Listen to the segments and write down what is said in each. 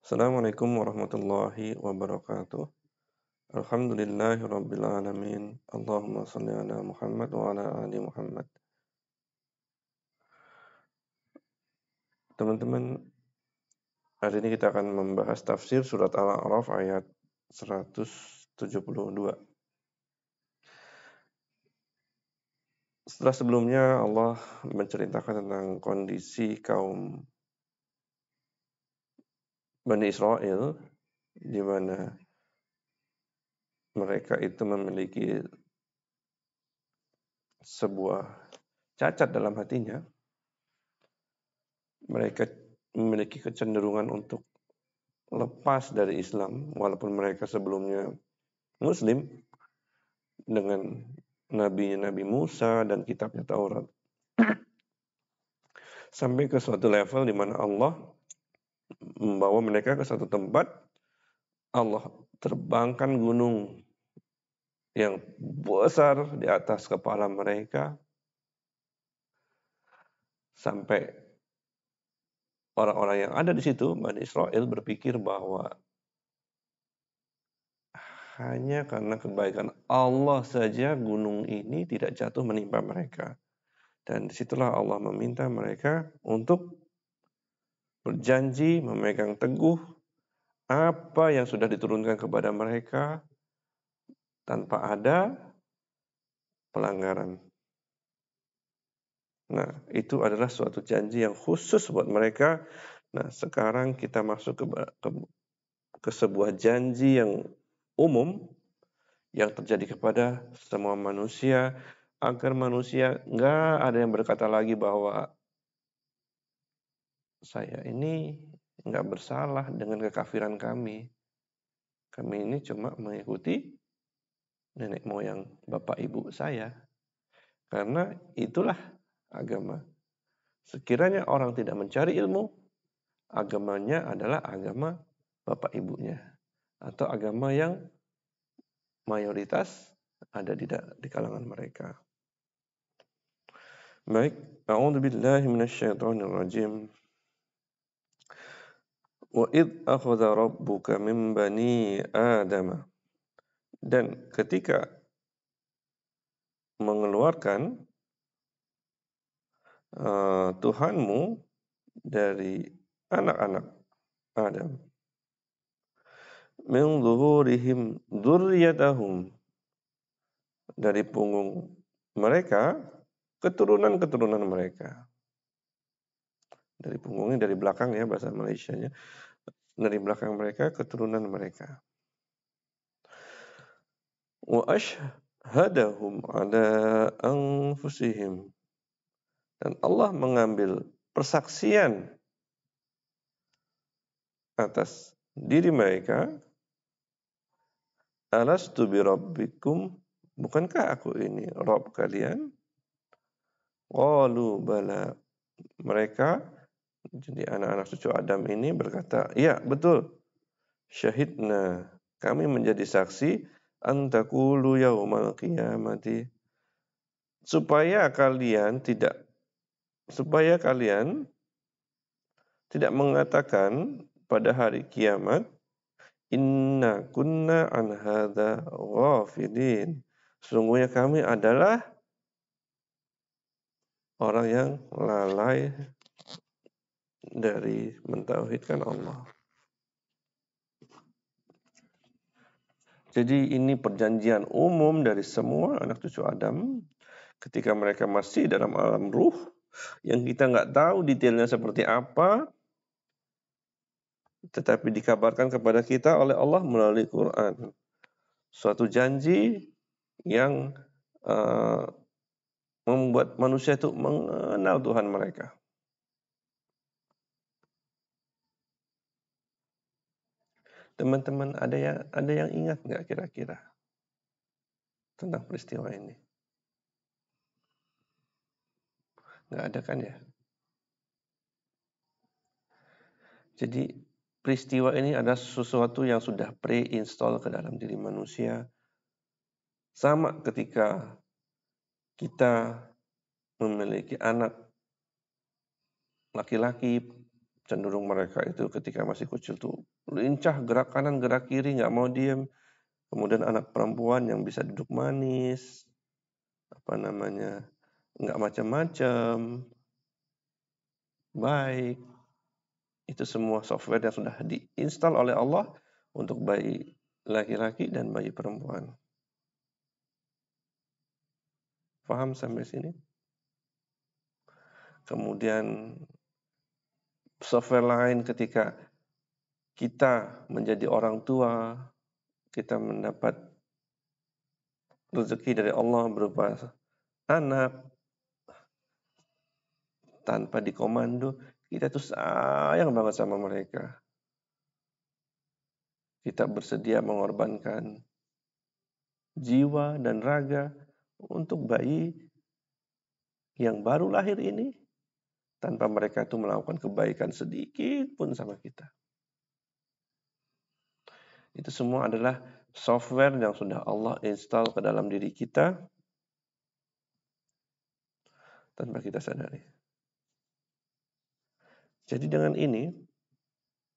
Assalamualaikum warahmatullahi wabarakatuh. Alhamdulillahi rabbil alamin. Allahumma shalli ala Muhammad wa ala ali Muhammad. Teman-teman, hari ini kita akan membahas tafsir surat Al-A'raf ayat 172. Setelah sebelumnya Allah menceritakan tentang kondisi kaum Bani Israel di mana mereka itu memiliki sebuah cacat dalam hatinya. Mereka memiliki kecenderungan untuk lepas dari Islam walaupun mereka sebelumnya Muslim dengan Nabi Musa dan kitabnya Taurat. Sampai ke suatu level di mana Allah membawa mereka ke satu tempat, Allah terbangkan gunung yang besar di atas kepala mereka sampai orang-orang yang ada di situ, Bani Israel, berpikir bahwa hanya karena kebaikan Allah saja gunung ini tidak jatuh menimpa mereka. Dan disitulah Allah meminta mereka untuk berjanji memegang teguh apa yang sudah diturunkan kepada mereka tanpa ada pelanggaran. Nah, itu adalah suatu janji yang khusus buat mereka. Nah, sekarang kita masuk ke sebuah janji yang umum yang terjadi kepada semua manusia, agar manusia nggak ada yang berkata lagi bahwa saya ini nggak bersalah dengan kekafiran kami. Kami ini cuma mengikuti nenek moyang bapak ibu saya. Karena itulah agama. Sekiranya orang tidak mencari ilmu, agamanya adalah agama bapak ibunya. Atau agama yang mayoritas ada di kalangan mereka. Baik, a'udzubillahi minasyaitonirrajim. Wa id akhadha rabbuka min bani Adam. Dan ketika mengeluarkan Tuhanmu dari anak-anak Adam, min zuhurihim dzurriyyatahum, dari punggung mereka keturunan-keturunan mereka. Dari punggungnya dari belakang ya bahasa Malaysianya. Dari belakang mereka keturunan mereka. Wa ashhadahum ala anfusihim. Dan Allah mengambil persaksian atas diri mereka. Alastu bi rabbikum, bukankah aku ini Rabb kalian? Qalu bala. Mereka, jadi anak-anak cucu Adam ini berkata, ya betul. Syahidna, kami menjadi saksi antakulu yaumal qiyamati, supaya kalian tidak mengatakan pada hari kiamat, inna kunna an hadza ghafilin. Sesungguhnya kami adalah orang yang lalai dari mentauhidkan Allah. Jadi ini perjanjian umum dari semua anak cucu Adam ketika mereka masih dalam alam ruh yang kita nggak tahu detailnya seperti apa, tetapi dikabarkan kepada kita oleh Allah melalui Quran. Suatu janji yang membuat manusia itu mengenal Tuhan mereka. Teman-teman, ada yang ingat nggak kira-kira tentang peristiwa ini? Nggak ada kan ya? Jadi peristiwa ini adalah sesuatu yang sudah pre-install ke dalam diri manusia. Sama ketika kita memiliki anak laki-laki, cenderung mereka itu ketika masih kecil tuh lincah, gerak kanan, gerak kiri, nggak mau diem. Kemudian anak perempuan yang bisa duduk manis, nggak macam-macam, baik. Itu semua software yang sudah diinstal oleh Allah untuk bayi laki-laki dan bayi perempuan. Paham sampai sini? Kemudian software lain ketika kita menjadi orang tua, kita mendapat rezeki dari Allah berupa anak, tanpa dikomando, kita tuh sayang banget sama mereka. Kita bersedia mengorbankan jiwa dan raga untuk bayi yang baru lahir ini, tanpa mereka itu melakukan kebaikan sedikit pun sama kita. Itu semua adalah software yang sudah Allah install ke dalam diri kita tanpa kita sadari. Jadi dengan ini,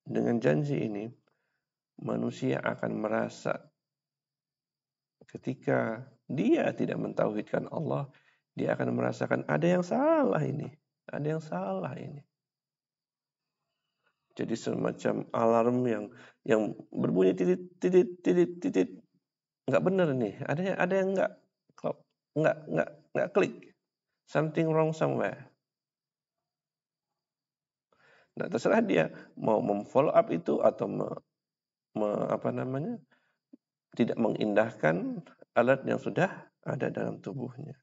dengan janji ini, manusia akan merasa ketika dia tidak mentauhidkan Allah, dia akan merasakan ada yang salah ini, ada yang salah ini. Jadi semacam alarm yang berbunyi titit titit titit titit, nggak benar nih, ada yang nggak klik, something wrong somewhere. Nah, terserah dia mau memfollow up itu atau tidak mengindahkan alat yang sudah ada dalam tubuhnya.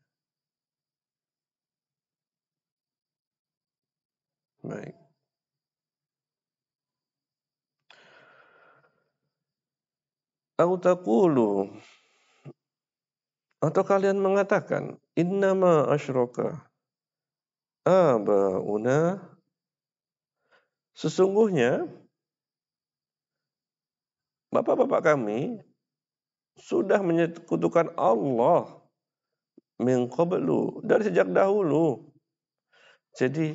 Baik. Au taqulu, atau kalian mengatakan innama asyraka abauna, sesungguhnya bapak-bapak kami sudah menyekutukan Allah min qablu, dari sejak dahulu. Jadi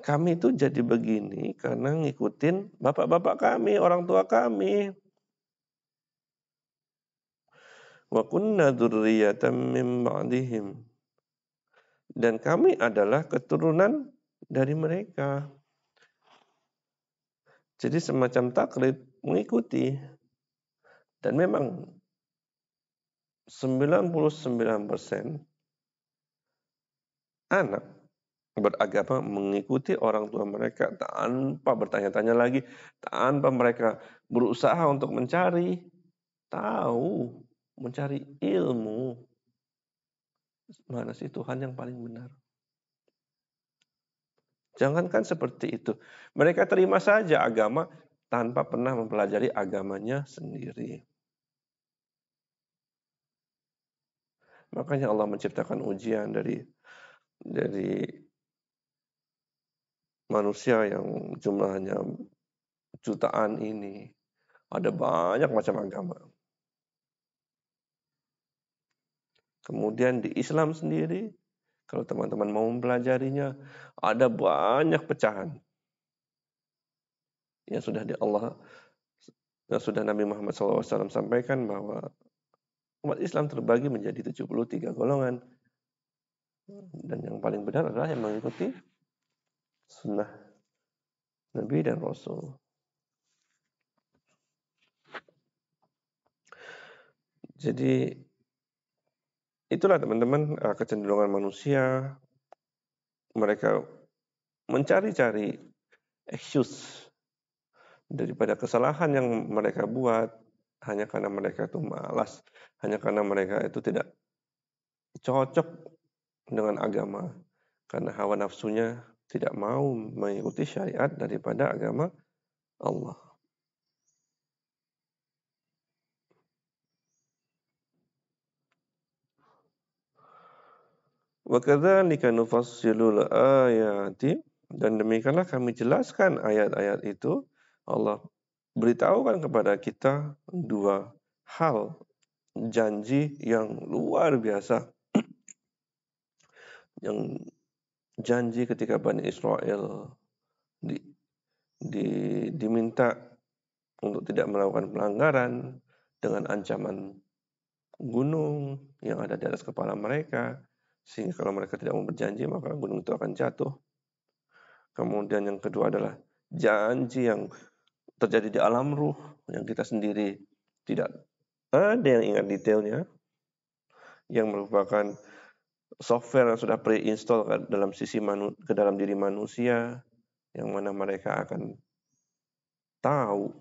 kami itu jadi begini karena ngikutin bapak-bapak kami, orang tua kami. Wa kunna dzurriyyatan min ba'dihim, dan kami adalah keturunan dari mereka. Jadi semacam taklid, mengikuti. Dan memang 99% anak beragama mengikuti orang tua mereka tanpa bertanya-tanya lagi, tanpa mereka berusaha untuk mencari tahu, mencari ilmu. Mana sih Tuhan yang paling benar? Jangankan seperti itu. Mereka terima saja agama tanpa pernah mempelajari agamanya sendiri. Makanya Allah menciptakan ujian dari manusia yang jumlahnya jutaan ini. Ada banyak macam agama. Kemudian di Islam sendiri, kalau teman-teman mau mempelajarinya, ada banyak pecahan yang sudah Nabi Muhammad SAW sampaikan bahwa umat Islam terbagi menjadi 73 golongan. Dan yang paling benar adalah yang mengikuti sunnah Nabi dan Rasul. Jadi itulah teman-teman kecenderungan manusia. Mereka mencari-cari excuse daripada kesalahan yang mereka buat hanya karena mereka itu malas, hanya karena mereka itu tidak cocok dengan agama, karena hawa nafsunya tidak mau mengikuti syariat daripada agama Allah. Wa kadzalika nufassilul ayati, dan demikianlah kami jelaskan ayat-ayat itu. Allah beritahukan kepada kita dua hal janji yang luar biasa. Yang janji ketika Bani Israel diminta untuk tidak melakukan pelanggaran dengan ancaman gunung yang ada di atas kepala mereka, sehingga kalau mereka tidak mau berjanji maka gunung itu akan jatuh. Kemudian yang kedua adalah janji yang terjadi di alam ruh yang kita sendiri tidak ada yang ingat detailnya, yang merupakan software yang sudah pre-install ke dalam diri manusia, yang mana mereka akan tahu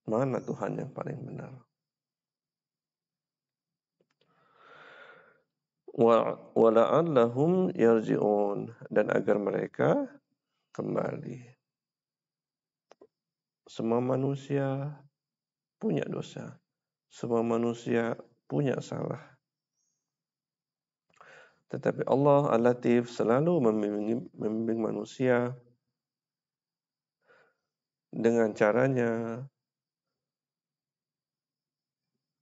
mana Tuhan yang paling benar. Wa la'allahum yarji'un, dan agar mereka kembali. Semua manusia punya dosa. Semua manusia punya salah. Tetapi Allah Al-Latif selalu membimbing manusia dengan caranya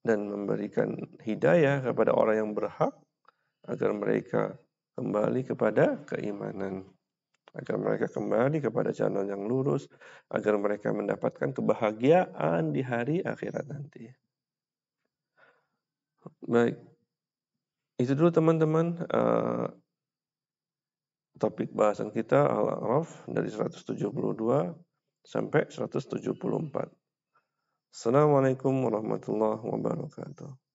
dan memberikan hidayah kepada orang yang berhak agar mereka kembali kepada keimanan, agar mereka kembali kepada jalan yang lurus, agar mereka mendapatkan kebahagiaan di hari akhirat nanti. Baik, itu dulu teman-teman topik bahasan kita Al-A'raf dari 172 sampai 174. Assalamualaikum warahmatullahi wabarakatuh.